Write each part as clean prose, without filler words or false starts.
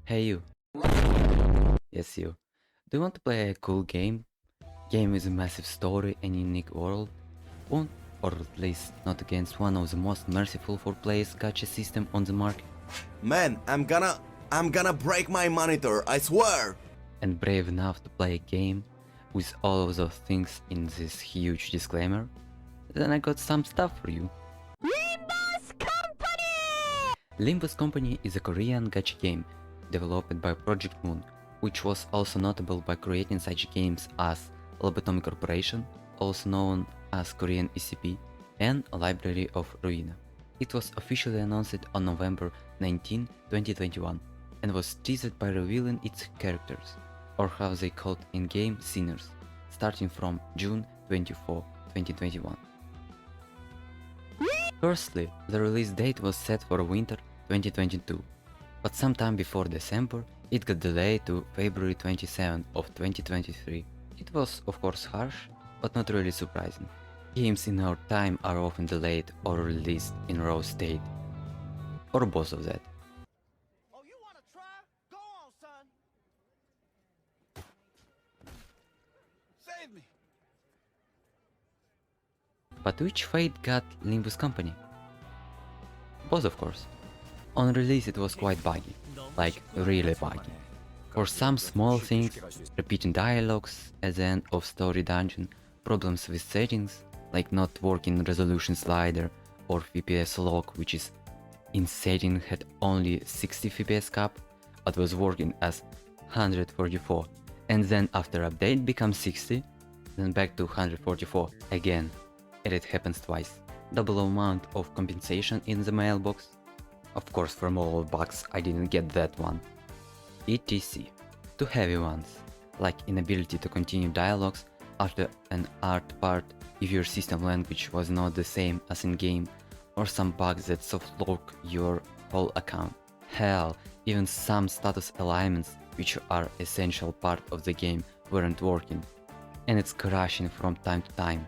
Hey you. Yes you. Do you want to play a cool game? Game with a massive story and unique world? Won't, or at least not against one of the most merciful for players gacha system on the market? Man, I'm gonna break my monitor, I swear! And brave enough to play a game with all of those things in this huge disclaimer? Then I got some stuff for you. Limbus Company! Limbus Company is a Korean gacha game developed by Project Moon, which was also notable by creating such games as Lobotomy Corporation, also known as Korean SCP, and Library of Ruina. It was officially announced on November 19, 2021, and was teased by revealing its characters, or how they called in-game sinners, starting from June 24, 2021. Firstly, the release date was set for winter 2022, but sometime before December it got delayed to February 27 of 2023. It was of course harsh, but not really surprising. Games in our time are often delayed or released in raw state, or both of that. Oh, you wanna try? Go on, son. Save me. But which fate got Limbus Company? Both of course. On release it was quite buggy, like really buggy. For some small things, repeating dialogues at the end of story dungeon, problems with settings, like not working resolution slider or FPS lock, which is in setting had only 60 FPS cap, but was working as 144, and then after update becomes 60, then back to 144 again, and it happens twice. Double amount of compensation in the mailbox. Of course, from all bugs I didn't get that one. etc. To heavy ones, like inability to continue dialogues after an art part if your system language was not the same as in game, or some bugs that soft lock your whole account. Hell, even some status alignments which are essential part of the game weren't working, and it's crashing from time to time.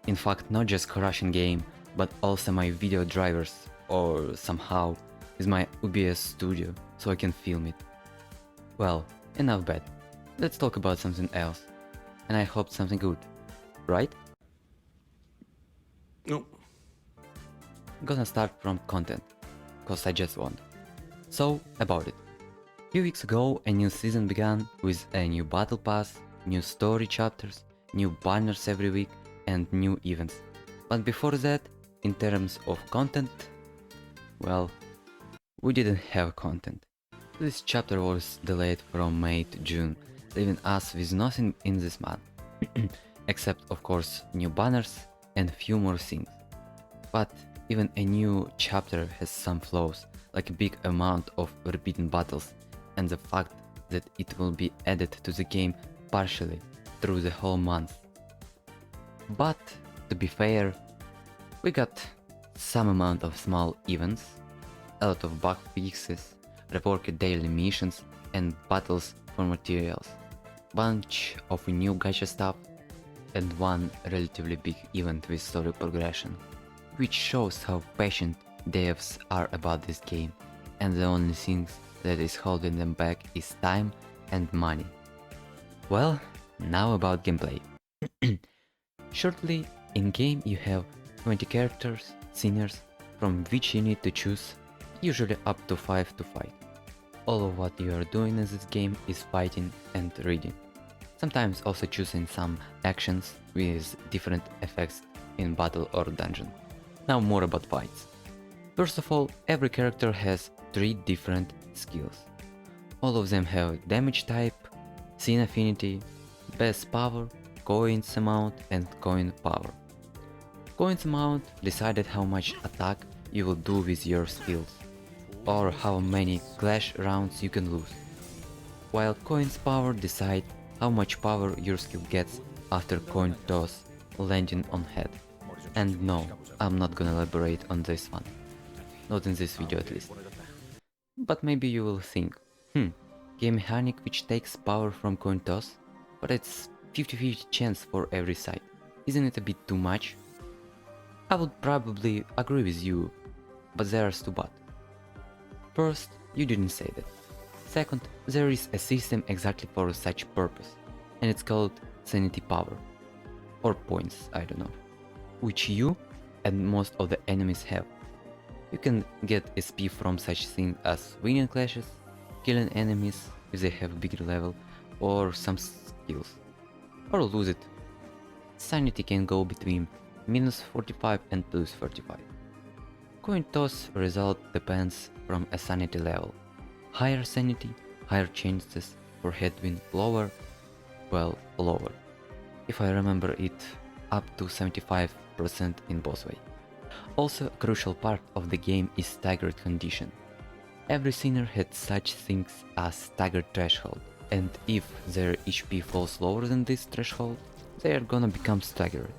In fact, not just crashing game, but also my video drivers, or somehow with my OBS studio, so I can film it. Well, enough bad. Let's talk about something else. And I hope something good, right? No. Gonna start from content, cause I just want. So, about it. Few weeks ago a new season began with a new battle pass, new story chapters, new banners every week, and new events. But before that, in terms of content, well, we didn't have content. This chapter was delayed from May to June, leaving us with nothing in this month, except of course new banners and few more things. But even a new chapter has some flaws, like a big amount of repeating battles, and the fact that it will be added to the game partially through the whole month. But to be fair, we got some amount of small events, a lot of bug fixes, reworked daily missions and battles for materials, bunch of new gacha stuff, and one relatively big event with story progression, which shows how passionate devs are about this game, and the only thing that is holding them back is time and money. Well, now about gameplay. Shortly, in game you have 20 characters, seniors, from which you need to choose, usually up to 5 to fight. All of what you are doing in this game is fighting and reading. Sometimes also choosing some actions with different effects in battle or dungeon. Now more about fights. First of all, every character has 3 different skills. All of them have damage type, scene affinity, base power, coins amount and coin power. Coins amount decided how much attack you will do with your skills, or how many clash rounds you can lose, while coins power decide how much power your skill gets after coin toss landing on head. And no, I'm not gonna elaborate on this one, not in this video at least. But maybe you will think, game mechanic which takes power from coin toss, but it's 50-50 chance for every side, isn't it a bit too much? I would probably agree with you, but there's two but. First, you didn't say that. Second, there is a system exactly for such purpose, and it's called sanity power, or points, I don't know, which you and most of the enemies have. You can get SP from such things as winning clashes, killing enemies if they have a bigger level, or some skills, or lose it. Sanity can go between -45 and +45. Coin toss result depends from a sanity level. Higher sanity, higher chances for headwind, lower, well, lower. If I remember it, up to 75% in both way. Also, a crucial part of the game is staggered condition. Every sinner had such things as staggered threshold, and if their HP falls lower than this threshold, they are gonna become staggered.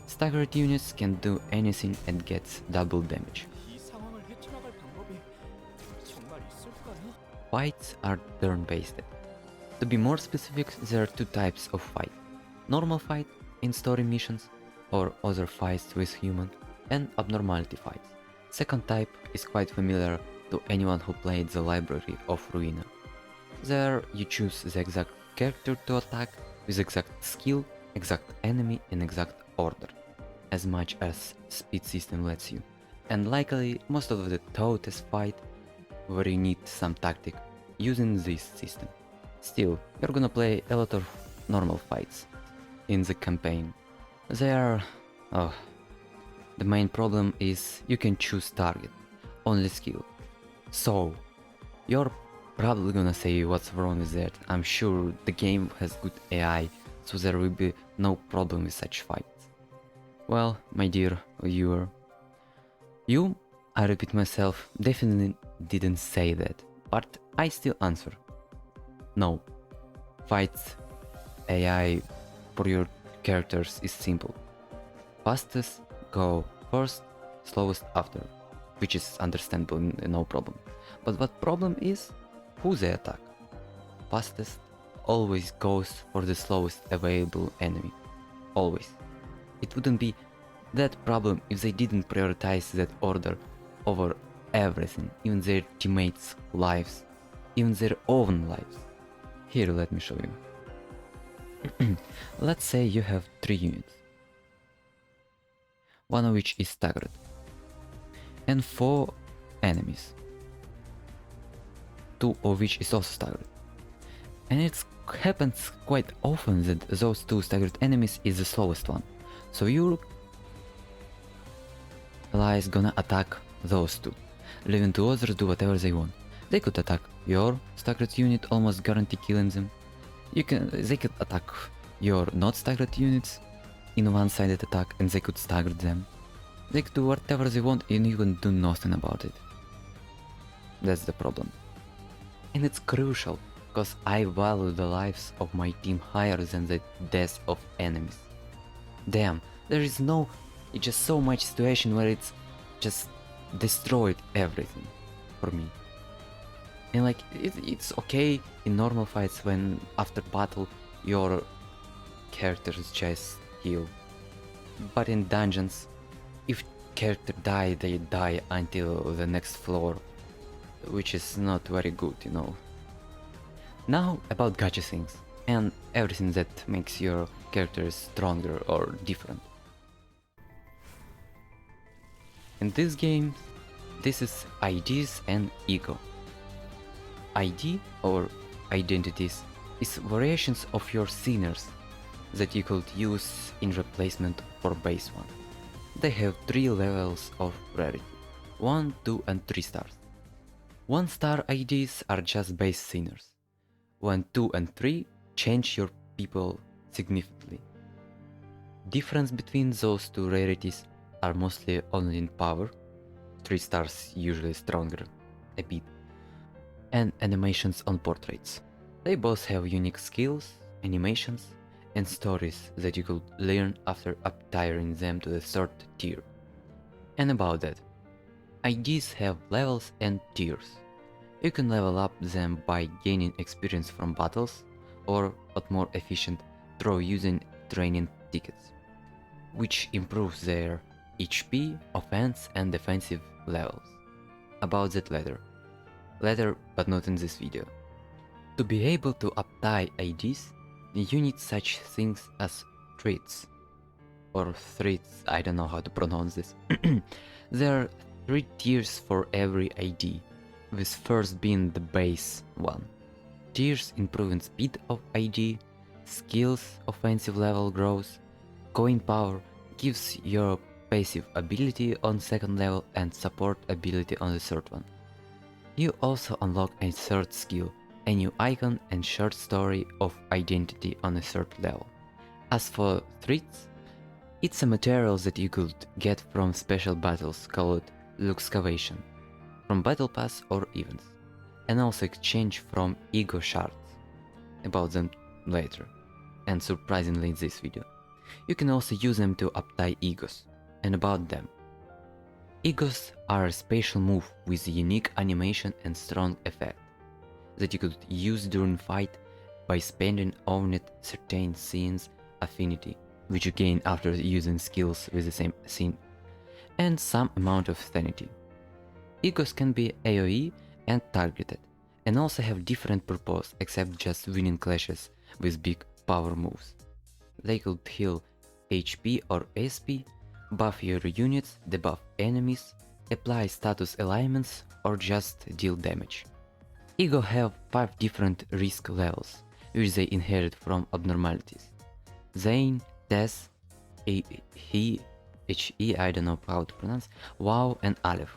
Staggered units can do anything and gets double damage. 이 상황을 헤쳐나갈 방법이 정말 있을까요? Fights are turn-based. To be more specific, there are two types of fight. Normal fight in story missions or other fights with human, and abnormality fights. Second type is quite familiar to anyone who played the library of Ruina. There you choose the exact character to attack with exact skill, exact enemy and exact order, as much as speed system lets you. And likely most of the toughest fight where you need some tactic using this system. Still, you're gonna play a lot of normal fights in the campaign. They are... the main problem is you can choose target, only skill. So, you're probably gonna say what's wrong with that. I'm sure the game has good AI, so there will be no problem with such fights. Well, my dear viewer, you, I repeat myself, definitely didn't say that, but I still answer. No. Fights AI for your characters is simple. Fastest go first, slowest after, which is understandable, no problem. But what problem is who they attack. Fastest always goes for the slowest available enemy. Always. It wouldn't be that problem if they didn't prioritize that order over everything, even their teammates' lives, even their own lives. Here, let me show you. Let's say you have 3 units, one of which is staggered, and 4 enemies, 2 of which is also staggered. And it happens quite often that those 2 staggered enemies is the slowest one, so your ally is gonna attack those 2, leaving the others do whatever they want. They could attack your staggered unit, almost guarantee killing them. They could attack your not staggered units in one-sided attack and they could stagger them. They could do whatever they want and you can do nothing about it. That's the problem. And it's crucial, because I value the lives of my team higher than the deaths of enemies. Damn, there is just so much situation where it's just destroyed everything for me. And like, it's okay in normal fights when after battle your characters just heal. But in dungeons, if character die, they die until the next floor, which is not very good, you know. Now about gacha things, and everything that makes your characters stronger or different. In this game, this is IDs and ego. ID, or identities, is variations of your sinners that you could use in replacement for base one. They have 3 levels of rarity, 1, 2 and 3 stars. 1 star IDs are just base sinners. 1, 2 and 3 change your people significantly. Difference between those 2 rarities are mostly only in power, 3 stars usually stronger a bit, and animations on portraits. They both have unique skills, animations, and stories that you could learn after up-tiering them to the 3rd tier. And about that, IDs have levels and tiers. You can level up them by gaining experience from battles, or what more efficient, through using training tickets, which improves their HP, offense and defensive levels. About that later. Later, but not in this video. To be able to apply IDs, you need such things as threads. Or threads, I don't know how to pronounce this. There are 3 tiers for every ID, with first being the base one. Tiers improving speed of ID, skills offensive level growth, coin power gives your passive ability on second level and support ability on the third one. You also unlock a third skill, a new icon and short story of identity on the third level. As for threads, it's a material that you could get from special battles called Luxcavation, from battle pass or events, and also exchange from ego shards. About them later, and surprisingly in this video. You can also use them to apply egos, and about them. Egos are a special move with a unique animation and strong effect that you could use during fight by spending on it certain scenes affinity, which you gain after using skills with the same scene, and some amount of sanity. Egos can be AoE and targeted, and also have different purpose except just winning clashes with big power moves. They could heal HP or SP, buff your units, debuff enemies, apply status alignments, or just deal damage. Ego have 5 different risk levels, which they inherit from abnormalities. Zane, Tess, He, I don't know how to pronounce, WoW and Aleph.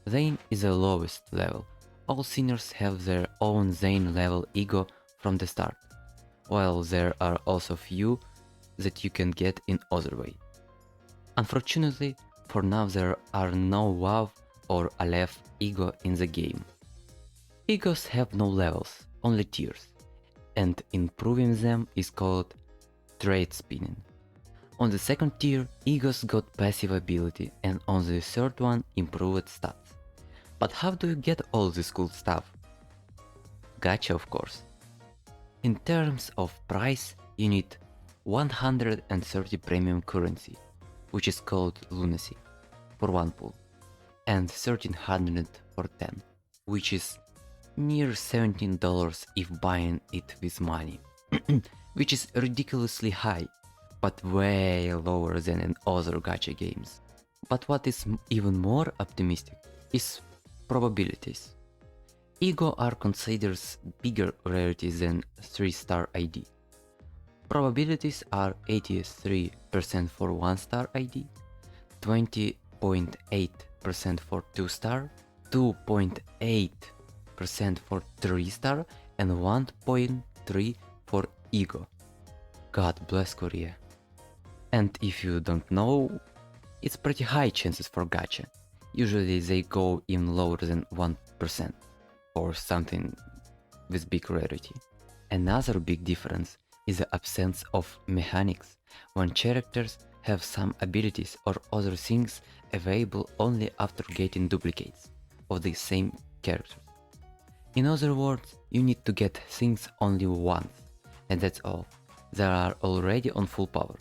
Zane is the lowest level. All sinners have their own Zane level ego from the start, while there are also few that you can get in other way. Unfortunately, for now there are no WoW or Aleph ego in the game. Egos have no levels, only tiers, and improving them is called trade spinning. On the second tier, egos got passive ability, and on the third one, improved stats. But how do you get all this cool stuff? Gacha, of course. In terms of price, you need 130 premium currency, which is called lunacy, for 1 pool, and 1300 for 10, which is near $17 if buying it with money, which is ridiculously high, but way lower than in other gacha games. But what is even more optimistic is probabilities. Ego are considered bigger rarities than 3-star ID. Probabilities are 83% for 1-star ID, 20.8% for 2-star, 2.8% for 3-star, and 1.3% for Ego. God bless Korea. And if you don't know, it's pretty high chances for gacha. Usually they go even lower than 1%, or something with big rarity. Another big difference is the absence of mechanics, when characters have some abilities or other things available only after getting duplicates of the same character. In other words, you need to get things only once, and that's all. They are already on full power,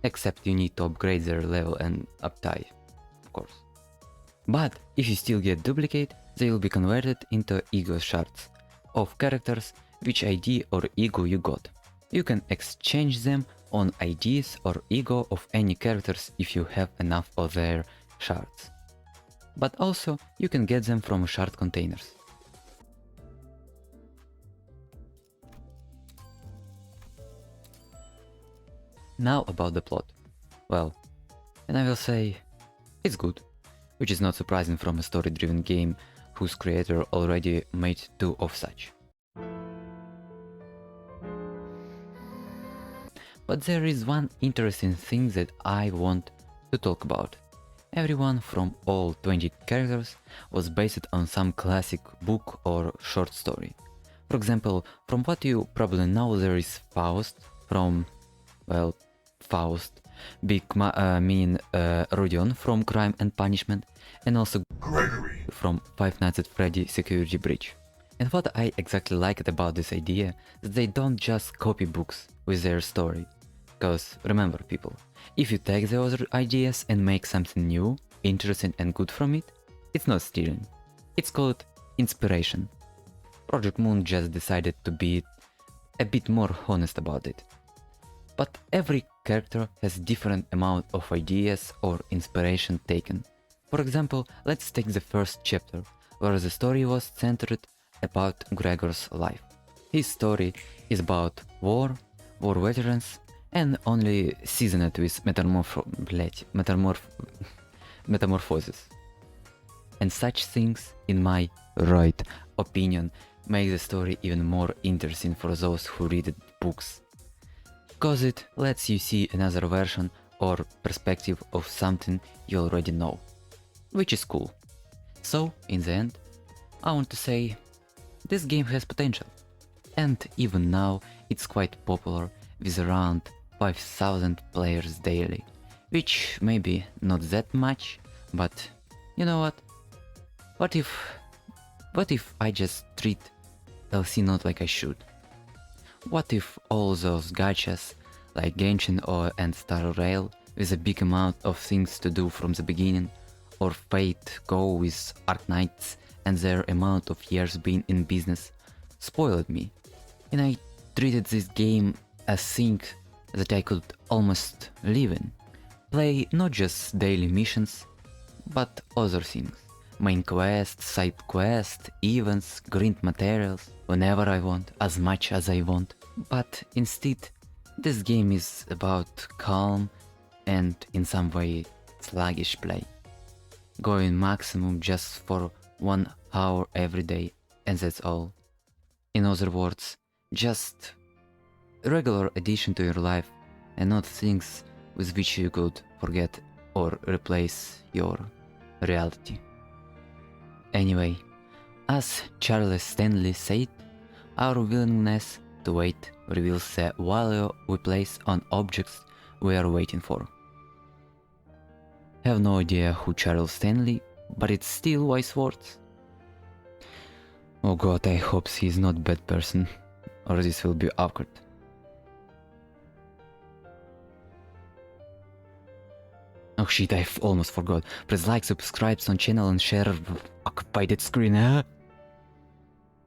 except you need to upgrade their level and uptie, of course. But if you still get duplicate, they will be converted into ego shards of characters which ID or ego you got. You can exchange them on IDs or ego of any characters if you have enough of their shards. But also you can get them from shard containers. Now about the plot. Well, and I will say, it's good, which is not surprising from a story-driven game whose creator already made 2 of such. But there is one interesting thing that I want to talk about. Everyone from all 20 characters was based on some classic book or short story. For example, from what you probably know, there is Faust from, well, Faust, meaning Rodion from Crime and Punishment, and also Gregory from Five Nights at Freddy Security Breach. And what I exactly liked about this idea is that they don't just copy books with their story. Because remember people, if you take the other ideas and make something new, interesting and good from it, it's not stealing. It's called inspiration. Project Moon just decided to be a bit more honest about it. But every character has different amount of ideas or inspiration taken. For example, let's take the first chapter, where the story was centered about Gregor's life. His story is about war veterans, and only seasoned with metamorphosis. And such things, in my right opinion, make the story even more interesting for those who read the books. Cause it lets you see another version or perspective of something you already know, which is cool. So, in the end, I want to say, this game has potential. And even now, it's quite popular with around 5,000 players daily, which may be not that much, but you know what? What if I just treat LC not like I should? What if all those gachas like Genshin and Star Rail with a big amount of things to do from the beginning, or Fate Go with Arc Knights and their amount of years being in business spoiled me, and I treated this game as thing that I could almost live in. Play not just daily missions, but other things. Main quests, side quests, events, grind materials, whenever I want, as much as I want. But instead, this game is about calm and in some way sluggish play. Going maximum just for 1 hour every day, and that's all. In other words, just a regular addition to your life and not things with which you could forget or replace your reality. Anyway, as Charles Stanley said, our willingness to wait reveals the value we place on objects we are waiting for. Have no idea who Charles Stanley, but it's still wise words. Oh god, I hope he's not a bad person, or this will be awkward. Oh shit, I almost forgot. Press like, subscribe on channel and share. Occupy that screen, huh?